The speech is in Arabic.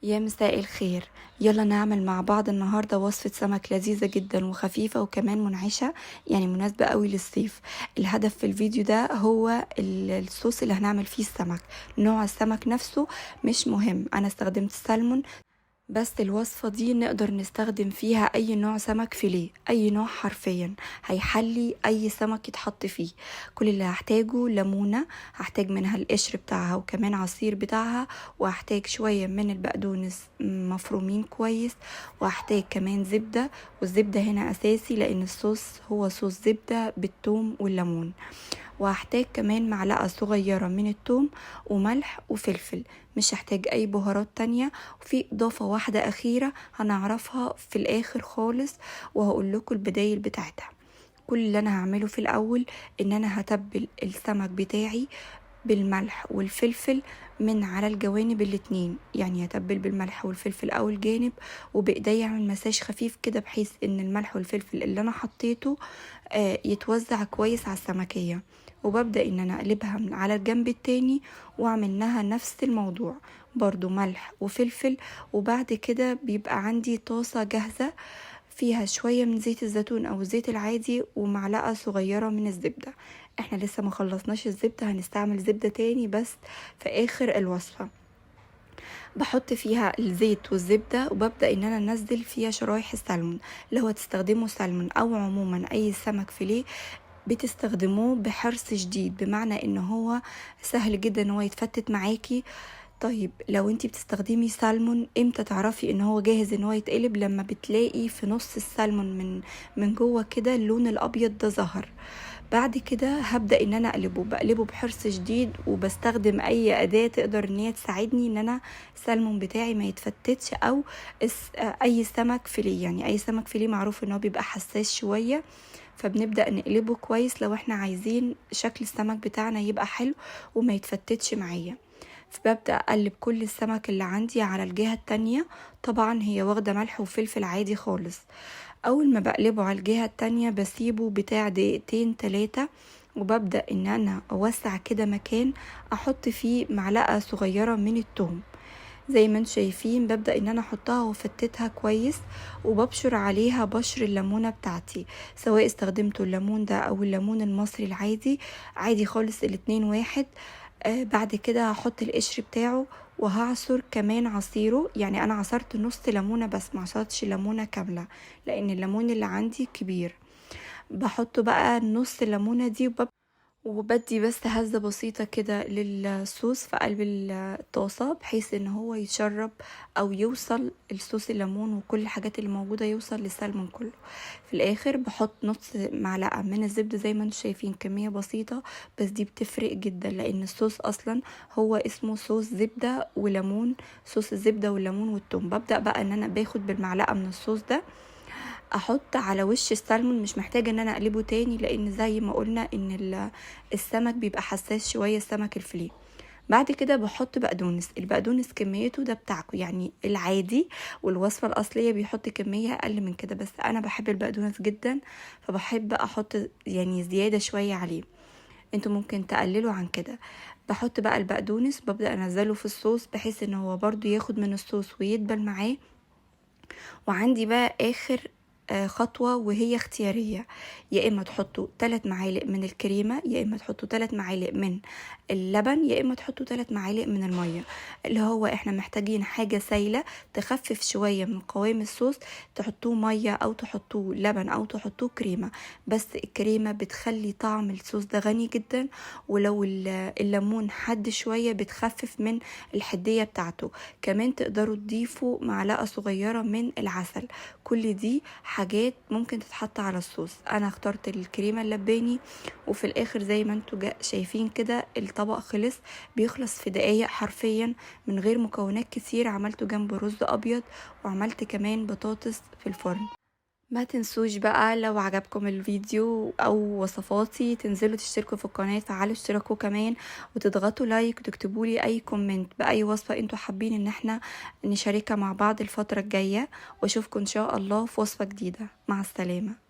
يا مساء الخير. يلا نعمل مع بعض النهاردة وصفة سمك لذيذة جدا وخفيفة وكمان منعشة، يعني مناسبة قوي للصيف. الهدف في الفيديو ده هو الصوص اللي هنعمل فيه السمك. نوع السمك نفسه مش مهم، انا استخدمت سلمون، بس الوصفة دي نقدر نستخدم فيها أي نوع سمك فيليه، أي نوع حرفيا هيحلي أي سمك يتحط فيه. كل اللي هحتاجه ليمونة، هحتاج منها القشر بتاعها وكمان عصير بتاعها، وهحتاج شوية من البقدونس مفرومين كويس، وهحتاج كمان زبدة، والزبدة هنا أساسي لأن الصوص هو صوص زبدة بالثوم والليمون. وهحتاج كمان معلقة صغيرة من الثوم وملح وفلفل، مش هحتاج اي بهارات تانية. وفي اضافة واحدة اخيرة هنعرفها في الاخر خالص، وهقول لكم البدايل بتاعتها. كل اللي انا هعمله في الاول ان انا هتبل السمك بتاعي بالملح والفلفل من على الجوانب الاتنين، يعني هتبل بالملح والفلفل اول جانب، وبايديا اعمل مساج خفيف كده بحيث ان الملح والفلفل اللي انا حطيته يتوزع كويس على السمكية. وببدأ ان انا اقلبها من على الجنب التاني واعمل لها نفس الموضوع، برضو ملح وفلفل. وبعد كده بيبقى عندي طاسة جاهزة فيها شوية من زيت الزيتون او الزيت العادي ومعلقة صغيرة من الزبدة. احنا لسه ما خلصناش الزبدة، هنستعمل زبدة تاني بس في اخر الوصفة. بحط فيها الزيت والزبدة وببدأ ان انا انزل فيها شرايح السلمون. لو هتستخدموا سلمون او عموما اي سمك فيليه بتستخدموه بحرص شديد، بمعنى ان هو سهل جدا ان هو يتفتت معاكي. طيب لو انتي بتستخدمي سالمون، امتى تعرفي ان هو جاهز ان هو يتقلب؟ لما بتلاقي في نص السلمون من جوه كده اللون الابيض ده ظهر. بعد كده هبدأ ان انا بقلبه بحرص شديد، وبستخدم اي اداة تقدر ان هي تساعدني ان انا السلمون بتاعي ما يتفتتش، او اي سمك فيليه. يعني اي سمك فيليه معروف ان هو بيبقى حساس شوية، فبنبدأ نقلبه كويس لو احنا عايزين شكل السمك بتاعنا يبقى حلو وما يتفتتش معايا. فببدأ أقلب كل السمك اللي عندي على الجهة التانية. طبعا هي واخدة ملح وفلفل عادي خالص. أول ما بقلبه على الجهة التانية بسيبه بتاع دقيقتين 3، وببدأ ان انا اوسع كده مكان احط فيه معلقة صغيرة من الثوم. زي ما انتم شايفين ببدأ ان انا احطها وافتتها كويس، وببشر عليها بشر الليمونة بتاعتي، سواء استخدمتوا الليمون ده او الليمون المصري العادي، عادي خالص الاتنين واحد. بعد كده هحط القشر بتاعه وهعصر كمان عصيره، يعني انا عصرت نص ليمونة بس ما عصرتش ليمونة كاملة لان الليمون اللي عندي كبير. بحط بقى نص الليمونة دي وبدي بس هزة بسيطة كده للصوص في قلب الطاسة، بحيث ان هو يتشرب او يوصل الصوص الليمون وكل الحاجات اللي موجودة يوصل للسلمون كله. في الاخر بحط نص معلقة من الزبدة، زي ما انتم شايفين كمية بسيطة بس دي بتفرق جدا لان الصوص اصلا هو اسمه صوص زبدة وليمون، صوص الزبدة والليمون والثوم. ببدأ بقى ان انا باخد بالمعلقة من الصوص ده احط على وش السلمون، مش محتاجة ان انا اقلبه تاني لان زي ما قلنا ان السمك بيبقى حساس شوية، السمك الفيليه. بعد كده بحط بقدونس. البقدونس كميته ده بتاعكم، يعني العادي والوصفة الأصلية بيحط كمية أقل من كده، بس أنا بحب البقدونس جدا فبحب أحط يعني زيادة شوية عليه. انتوا ممكن تقللوا عن كده. بحط بقى البقدونس، ببدأ أنزله في الصوص بحيث ان هو برضو ياخد من الصوص ويدبل معاه. وعندي بقى اخر خطوة وهي اختيارية، يا اما تحطوا 3 معالق من الكريمة، يا اما تحطوا 3 معالق من اللبن، يا اما تحطوا 3 معالق من المية. اللي هو احنا محتاجين حاجة سايلة تخفف شوية من قوام الصوص، تحطوه مية او تحطوه لبن او تحطوه كريمة. بس الكريمة بتخلي طعم الصوص ده غني جدا، ولو الليمون حد شوية بتخفف من الحدية بتاعته. كمان تقدروا تضيفوا معلقة صغيرة من العسل. كل دي حاجات ممكن تتحط على الصوص. انا اخترت الكريمة اللباني. وفي الاخر زي ما انتوا شايفين كده الطبق خلص، بيخلص في دقايق حرفيا من غير مكونات كتير. عملته جنب رز ابيض وعملت كمان بطاطس في الفرن. ما تنسوش بقى لو عجبكم الفيديو او وصفاتي تنزلوا تشتركوا في القناة، فعلوا اشتراكوا كمان، وتضغطوا لايك وتكتبوا لي اي كومنت باي وصفة انتوا حابين ان احنا نشاركها مع بعض الفترة الجاية. واشوفكم ان شاء الله في وصفة جديدة. مع السلامة.